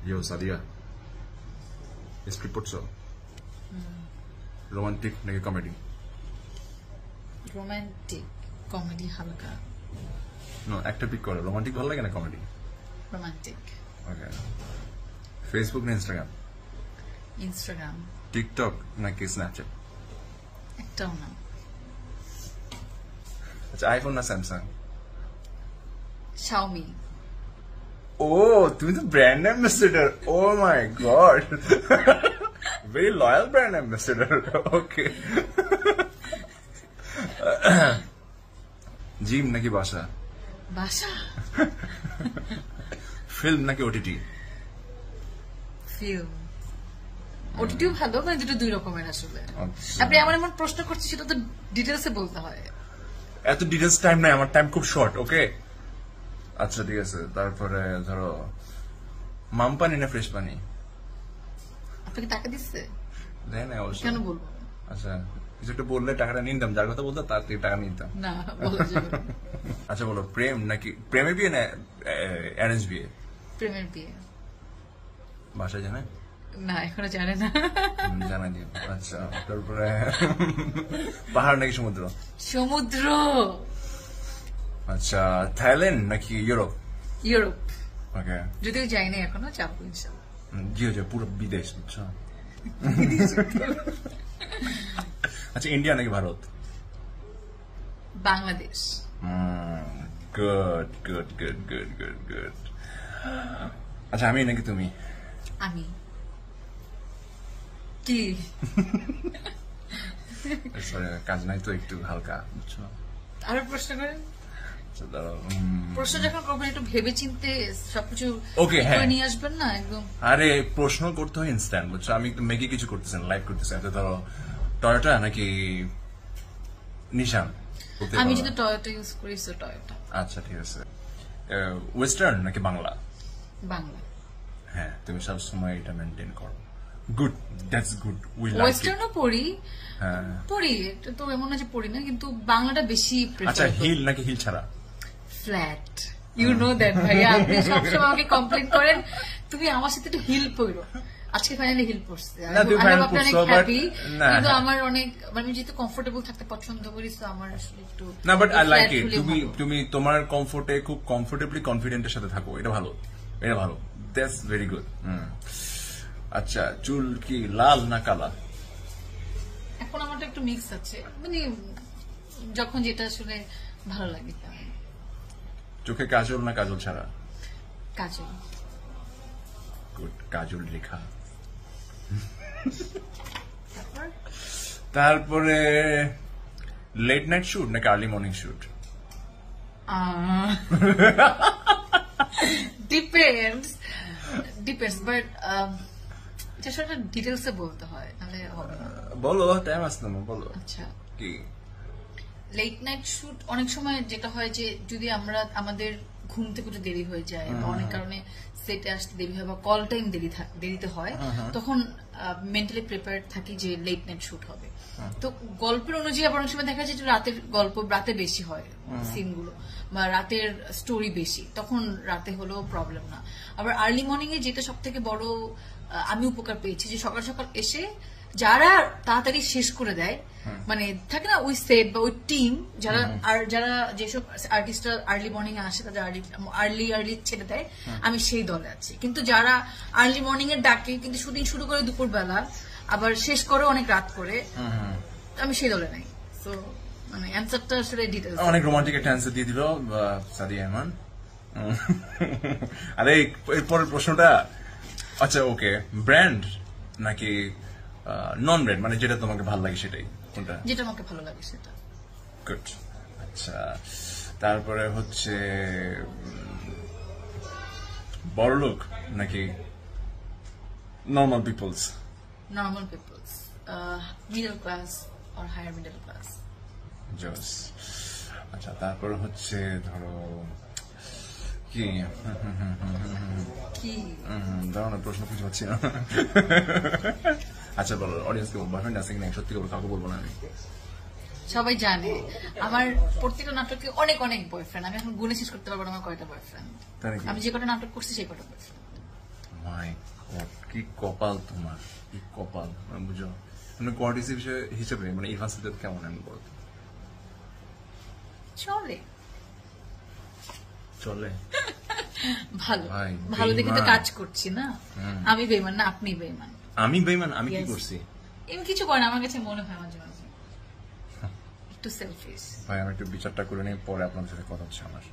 Yo, Sadia. Script পড়ছো? Romantic নাকি comedy? Romantic comedy হালকা। নো, একটা পিক করো। রোমান্টিক ভালো লাগে না কমেডি? রোমান্টিক। ওকে। ফেসবুক না ইনস্টাগ্রাম? ইনস্টাগ্রাম। টিকটক নাকি স্ন্যাপচ্যাট? একটাও না। আচ্ছা, আইফোন না স্যামসাং? শাওমি। ও, তুমি তো brand ambassador. Oh my god, very loyal brand ambassador. Okay. Gym নাকি বাসা? বাসা। ফিল্ম নাকি ওটিটি? ফিল্ম। ওটিটিও ভালো, মানে দুটো দুই রকমের আসলে। আপনি আমার এমন প্রশ্ন করছি, সেটা তো ডিটেলসে বলতে হয়। এত ডিটেলস টাইম নাই, আমার টাইম খুব শর্ট। ওকে, আচ্ছা ঠিক আছে। তারপরে ধরো, মাম পানি না ফ্রেশ পানি? আপনাকে টাকা দিচ্ছে? দেয় না অবশ্য। কেন বলবো? আচ্ছা, কিছু একটা বললে টাকাটা নিতাম, যার কথা বলতো তার থেকে টাকা নিতাম না, বলা যাবে না। আচ্ছা বলো, প্রেম নাকি প্রেমে বিয়ে না অ্যারেঞ্জ বিয়ে? প্রেমের বিয়ে। বাসায় জানে না, এখনো জানে না। জানা দিও। আচ্ছা, তারপরে পাহাড় নাকি সমুদ্র? সমুদ্র। আচ্ছা, থাইল্যান্ড নাকি ইউরোপ? ইউরোপ। ওকে। যদিও যাই না এখনো, যাবো ইনশাল্লাহ। জিও যে পুরো বিদেশ, বুঝছো? আচ্ছা, ইন্ডিয়া নাকি Bharat? Bangladesh. Good good good good good good. আচ্ছা, আমি নাকি তুমি? আমি। কি? কাজ নাই তো, একটু হালকা, বুঝছো? আরো প্রশ্ন করেন। প্রশ্ন যখন করবেন একটু ভেবে চিন্তে সবকিছু নিয়ে আসবেন না একদম। আরে প্রশ্ন করতে হয় ইনস্ট্যান্ট, বুঝছো? আমি মেকি কিছু করতেছেন, লাইভ করতেছেন। ধরো, টয়োটা নাকি নিশান? আমি যদি টয়োটা ইউজ করি, সো টয়োটা। আচ্ছা ঠিক আছে। ওয়েস্টার্ন নাকি বাংলা? বাংলা। হ্যাঁ, তুমি সবসময় এটা মেনটেন করো। Good, that's good, we like it. ওয়েস্টার্নও পড়ি। হ্যাঁ পড়ি, এটা তো এমন না যে পড়ি না, কিন্তু বাংলাটা বেশি প্রেফার। আচ্ছা, হিল নাকি হিল ছাড়া? ফ্ল্যাট। ইউ নো দ্যাট ভাইয়া, আপনি সবসময় আমাকে কমপ্লেন করেন তুমি আমার সাথে একটু হিল পরো। আজকে ফাইনালি হিল পরছে। কিন্তু আমার অনেক, মানে যেহেতু কমফোর্টেবল থাকতে পছন্দ করি, তো আমার আসলে একটু না, বাট আই লাইক ইট। তুমি তোমার কমফোর্টে খুব কমফোর্টেবলি কনফিডেন্টের সাথে থাকো, এটা ভালো, এটা ভালো। That's very good. আচ্ছা, চুল কি লাল না কালা? এখন আমারটা একটু মিক্স আছে, মানে যখন যেটা আসলে ভালো লাগে। চোখে কাজল না কাজল ছাড়া? কাজল। গুড, কাজল রেখা। তারপরে লেট নাইট শুট নাকি early morning shoot? Depends, depends, but এটা সেটা ডিটেইলসে বলতে হয়, তাহলে হবে না। বলো, টাইম আছে না, বলো। আচ্ছা, কি লেট নাইট শুট অনেক সময় যেটা হয় যে যদি আমরা আমাদের ঘুম থেকে একটু দেরি হয়ে যায় বা অনেক কারণে সেটে আসতে দেরি হয় বা কল টাইম দেরিতে হয়, তখন মেন্টালি প্রিপেয়ার্ড থাকি যে লেট নাইট শুট হবে। তো গল্পের অনুযায়ী আবার অনেক সময় দেখা যায় যে রাতের গল্প রাতে বেশি হয় সিনগুলো, বা রাতের স্টোরি বেশি, তখন রাতে হলেও প্রবলেম না। আবার আর্লি মর্নিং এ যেটা সব থেকে বড় আমি উপকার পেয়েছি, যে সকাল সকাল এসে যারা তাড়াতাড়ি শেষ করে দেয়, মানে থাকে না ওই সেট বা ওই টিম, যারা যেসব আর্টিস্টরা আর্লি মর্নিং এ আসে তাদের আর্লি ছেড়ে দেয়, আমি সেই দলে আছি। কিন্তু যারা আর্লি মর্নিং এর ডাকে কিন্তু শুটিং শুরু করে দুপুর বেলা, আবার শেষ করে অনেক রাত করে, আমি সেই দলে নাই। তো মানে অ্যানসারটা আসলে ডিটেইলস। অনেক রোমান্টিক একটা অ্যানসার দিয়ে দিল সাদিয়া ইমান। আরে এরপরের প্রশ্নটা, আচ্ছা ওকে, ব্র্যান্ড নাকি নন ব্র্যান্ড, মানে যেটা তোমাকে ভালো লাগে সেটাই? কোনটা? যেটা আমাকে ভালো লাগে সেটা। গুড। আচ্ছা, তারপরে হচ্ছে বড়লোক নাকি normal peoples? Normal peoples, middle class or higher middle class. জস। আচ্ছা, তারপরে হচ্ছে ধরো কি কি ধরনের প্রশ্ন খুঁজে পাচ্ছি না। আচ্ছা বলো, অডিয়েন্সকে বয়ফ্রেন্ড আছে কিনা? সত্যি করে কাউকে বলবো না আমি। সবাই জানে আমার প্রত্যেকটা নাটকে অনেক অনেক বয়ফ্রেন্ড। আমি এখন গুণে শেষ করতে পারবো না আমার কয়টা বয়ফ্রেন্ড। আমি যে কটা নাটক করছি সেই কটা বয়ফ্রেন্ড। মাই গড, কি কপাল তোমার, কি কপাল। বুঝো মানে কোয়ার্টিসি হিসেবে মানে ইরফান সাজ্জাদ কেমন আমি বলতো? চলে চলে ভালো, ভাই, ভালো দেখে তো বেইমান। কাজ করছি না। আমি বেইমান না, আপনি বেইমান। আমি বেইমান? আমি কি Yes. করছি? এমন কিছু করেন, আমার কাছে মনে হয় মাঝে মাঝে একটু সেলফিশ। ভাই আমি একটু বিচারটা করে নিই, পরে আপনাদের সাথে কথা হচ্ছে আমার।